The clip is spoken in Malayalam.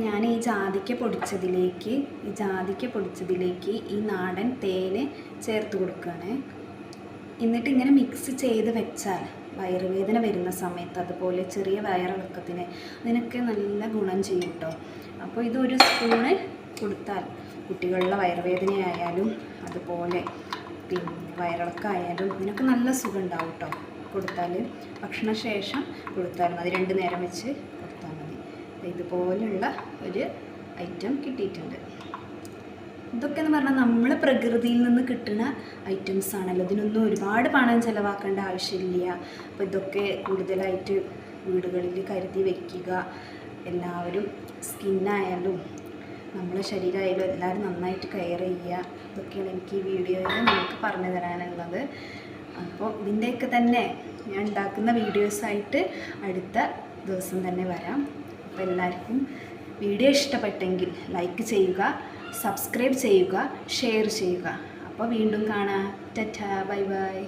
ഞാൻ ഈ ജാതിക്ക പൊടിച്ചതിലേക്ക് ഈ നാടൻ തേന് ചേർത്ത് കൊടുക്കുകയാണ്. എന്നിട്ട് ഇങ്ങനെ മിക്സ് ചെയ്ത് വെച്ചാൽ വയറുവേദന വരുന്ന സമയത്ത്, അതുപോലെ ചെറിയ വയറിളക്കത്തിന് അതിനൊക്കെ നല്ല ഗുണം ചെയ്യും കേട്ടോ. അപ്പോൾ ഇതൊരു സ്പൂണ് കൊടുത്താൽ കുട്ടികളുടെ വയറുവേദനയായാലും അതുപോലെ പിന്നെ വയറിളക്കമായാലും ഇതിനൊക്കെ നല്ല സുഖം ഉണ്ടാവും കേട്ടോ. കൊടുത്താൽ ഭക്ഷണശേഷം കൊടുത്താൽ മതി, 2 നേരം വെച്ച് കൊടുത്താൽ മതി. ഇതുപോലുള്ള ഒരു ഐറ്റം കിട്ടിയിട്ടുണ്ട്. ഇതൊക്കെ എന്ന് പറഞ്ഞാൽ നമ്മൾ പ്രകൃതിയിൽ നിന്ന് കിട്ടുന്ന ഐറ്റംസ് ആണല്ലോ. ഇതിനൊന്നും ഒരുപാട് പണം ചിലവാക്കേണ്ട ആവശ്യമില്ല. അപ്പോൾ ഇതൊക്കെ കൂടുതലായിട്ട് വീടുകളിൽ കരുതി വയ്ക്കുക. എല്ലാവരും സ്കിന്നായാലും നമ്മളെ ശരീരമായാലും എല്ലാവരും നന്നായിട്ട് കെയർ ചെയ്യുക. ഇതൊക്കെയാണ് എനിക്ക് ഈ വീഡിയോയിൽ നിങ്ങൾക്ക് പറഞ്ഞു തരാനുള്ളത്. അപ്പോൾ ഇതിൻ്റെയൊക്കെ തന്നെ ഞാൻ ഉണ്ടാക്കുന്ന വീഡിയോസായിട്ട് അടുത്ത ദിവസം തന്നെ വരാം. അപ്പോൾ എല്ലാവർക്കും വീഡിയോ ഇഷ്ടപ്പെട്ടെങ്കിൽ ലൈക്ക് ചെയ്യുക, സബ്സ്ക്രൈബ് ചെയ്യുക, ഷെയർ ചെയ്യുക. അപ്പോൾ വീണ്ടും കാണാം. Tata, bye bye.